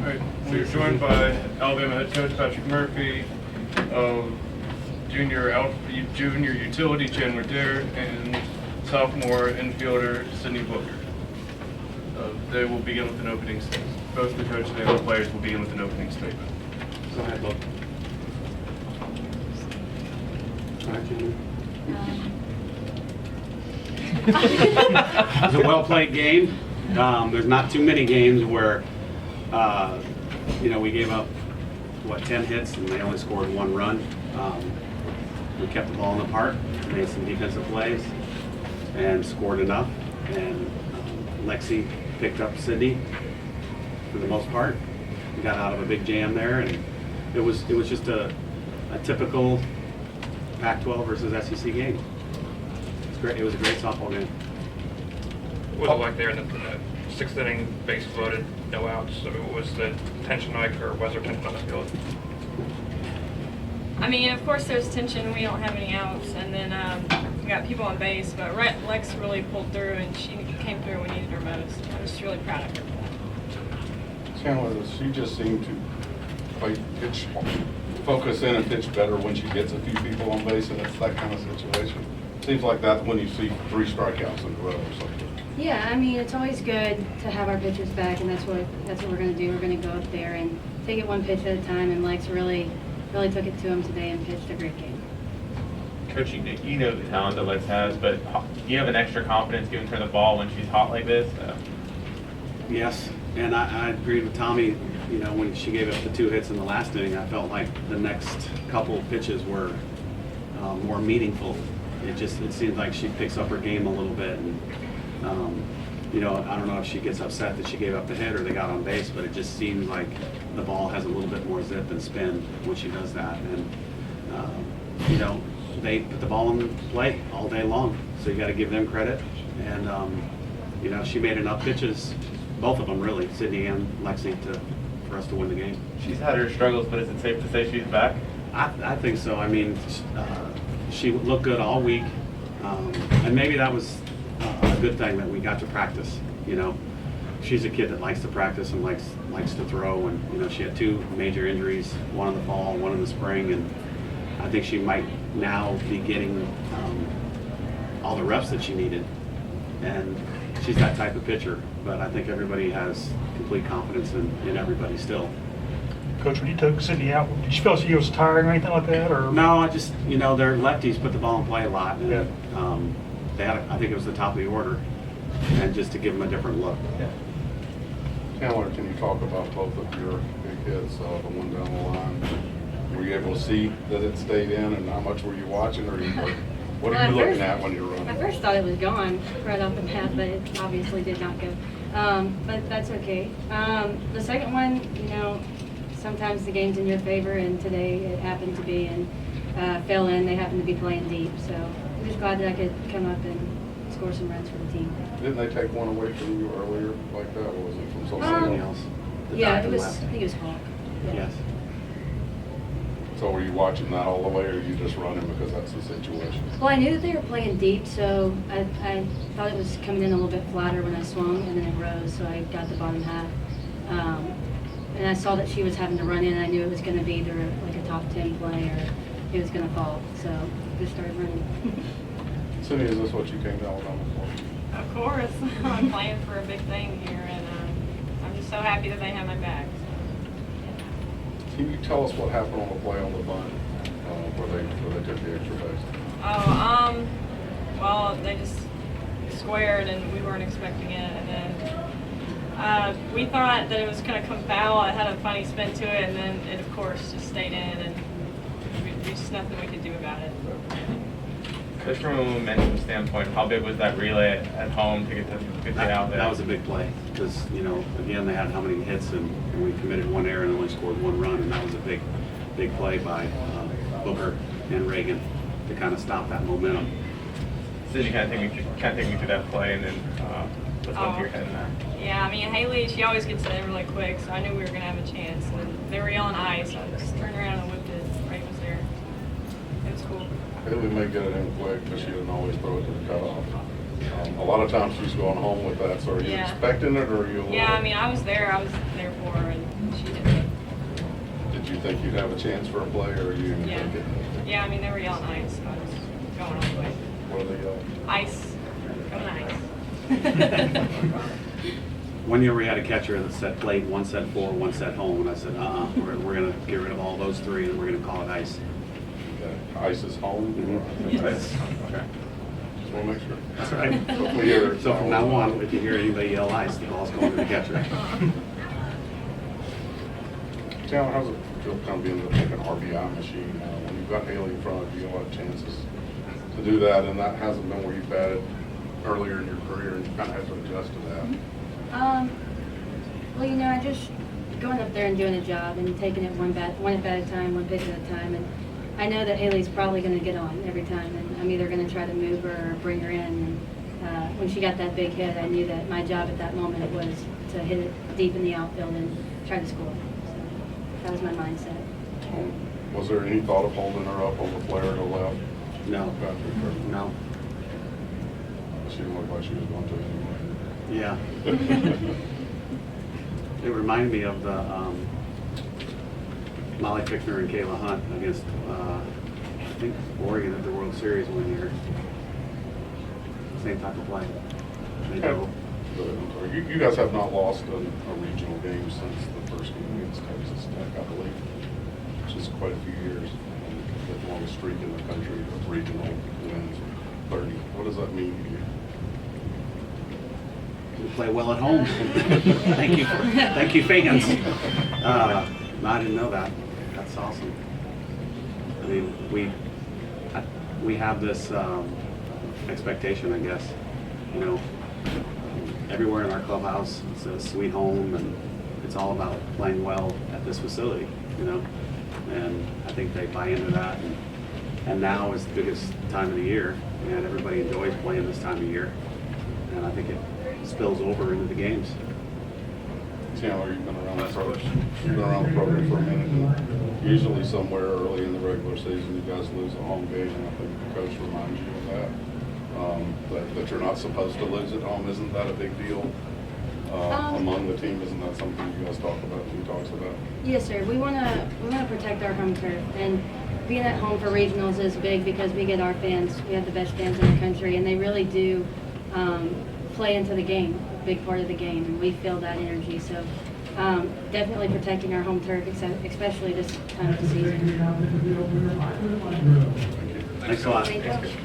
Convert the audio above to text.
All right, we're joined by Alabama head coach Patrick Murphy, junior utility Chandler Dare, and sophomore infielder Sydney Booker. They will begin with an opening statement. Both the coach and the players will begin with an opening statement. Go ahead, Book. All right, Jimmy. It was a well-played game. There's not too many games where, we gave up, 10 hits and they only scored 1 run. We kept the ball in the park, made some defensive plays, and scored enough. And Lexi picked up Sydney for the most part. We got out of a big jam there, and it was just a typical Pac-12 versus SEC game. It's great. It was a great softball game. What was it like there in the 6th inning, base loaded, no outs? I mean, what was the tension like, or was there tension on the field? I mean, of course there's tension. We don't have any outs, and then we got people on base. But Lex really pulled through, and she came through when we needed her most. I was really proud of her for that. Chandler, she just seemed to focus in and pitch better when she gets a few people on base, and it's that kind of situation. Seems like that when you see 3 strikeouts in a row or something. Yeah, I mean, it's always good to have our pitchers back, and that's what we're going to do. We're going to go up there and take it one pitch at a time, and Lex really took it to him today and pitched a great game. Coach, you know the talent that Lex has, but do you have an extra confidence giving her the ball when she's hot like this? Yes, and I agreed with Tommy. When she gave up the 2 hits in the last inning, I felt like the next couple of pitches were more meaningful. It seems like she picks up her game a little bit, and I don't know if she gets upset that she gave up the hit or they got on base, but it just seems like the ball has a little bit more zip and spin when she does that. And they put the ball in play all day long, so you got to give them credit. And she made enough pitches, both of them really, Sydney and Lexi, for us to win the game. She's had her struggles, but is it safe to say she's back? I think so. I mean, she looked good all week, and maybe that was a good thing that we got to practice. She's a kid that likes to practice and likes to throw, and she had 2 major injuries, one in the fall, one in the spring, and I think she might now be getting all the reps that she needed. And she's that type of pitcher, but I think everybody has complete confidence in everybody still. Coach, when you took Sydney out, did you feel she was tired or anything like that? Or no, I just their lefties put the ball in play a lot, and yeah. They had I think it was the top of the order, and just to give them a different look. Yeah. Chandler, can you talk about both of your big hits, the one down the line? Were you able to see that it stayed in, and how much were you watching, or what are you looking at when you're running? I first thought it was gone right off the bat, but it obviously did not go. But that's okay. The second one, sometimes the game's in your favor, and today it happened to be, and fell in. They happened to be playing deep, so I'm just glad that I could come up and score some runs for the team. Didn't they take one away from you earlier like that, or was it from Somebody somebody else. The Yeah, back it and was. left. I think it was Hawk. Yeah. Yes. So were you watching that all the way, or are you just running because that's the situation? Well, I knew that they were playing deep, so I thought it was coming in a little bit flatter when I swung, and then it rose, so I got the bottom half. And I saw that she was having to run in, and I knew it was going to be either like a top 10 play or it was going to fall, so I just started running. Sydney, is this what you came to Alabama for? Of course, I'm playing for a big thing here, and I'm just so happy that they have my back. Can you tell us what happened on the play on the bunt where they took the extra base? Well, they just squared, and we weren't expecting it, and then we thought that it was going to come foul. It had a funny spin to it, and then it, of course, just stayed in, and there's just nothing we could do about it. Just from a momentum standpoint, how big was that relay at home to get out there? That was a big play because, again, they had how many hits, and we committed 1 error and only scored 1 run, and that was a big play by Booker and Reagan to kind of stop that momentum. So you kind of take me through that play, and then what's going through your head in that? Yeah, I mean, Haley, she always gets it in really quick, so I knew we were going to have a chance. And they were yelling ice, so I just turned around and whipped it. Ray was there. It was cool. Haley may get it in quick, but she didn't always throw it to the cutoff. A lot of times she's going home with that, so are you expecting it, or are you a little... Yeah, I mean, I was there for her, and she you think you'd have a chance for a play, or are you going to Yeah. take it? Yeah, I mean, they were yelling ice, so I was going all the way. What are they yelling? Ice, coming ice. One year we had a catcher that said played, one said 4, one said home, and I said, we're gonna get rid of all those 3 and we're gonna call it ice. Okay. Ice is home? Mhm. Just want to make sure. That's right. Hopefully you're- So from now on, if you hear anybody yell ice, the ball's going to the catcher. Chandler, how's it feel kind of being like an RBI machine now? When you've got Haley in front of you, you have chances to do that, and that hasn't been where you've batted earlier in your career, and you kind of have to adjust to that. Well, you know, I just going up there and doing a job and taking it one at a time, one pitch at a time, and I know that Haley's probably going to get on every time, and I'm either going to try to move her or bring her in. And when she got that big hit, I knew that my job at that moment was to hit it deep in the outfield and try to score. So that was my mindset. Was there any thought of holding her up on the flare to left? No, no, She didn't look like she was going to anyway. yeah. It reminded me of the Molly Fickner and Kayla Hunt against, I think, Oregon at the World Series one year. Same type of play. They go. You guys have not lost a regional game since the first game against Texas Tech, I believe, which is quite a few years. The longest streak in the country of regional wins, 30. What does that mean to you? We play well at home. Thank you, fans. I didn't know that. That's awesome. I mean, we have this expectation, I guess. You know, everywhere in our clubhouse it says "Sweet Home," and it's all about playing well at this facility. You know, and I think they buy into that. And now is the biggest time of the year, and everybody enjoys playing this time of year. And I think it spills over into the games. Chandler, you've been around the program. You've been around the program for a minute. And usually, somewhere early in the regular season, you guys lose a home game, and I think the coach reminds you of that. That you're not supposed to lose at home. Isn't that a big deal among the team? Isn't that something you guys talk about? Who talks about? Yes, sir. We wanna protect our home turf, and being at home for regionals is big because we get our fans. We have the best fans in the country, and they really do play into the game, a big part of the game, and we feel that energy. So definitely protecting our home turf, especially this time of the season. Thanks a lot. Thank you.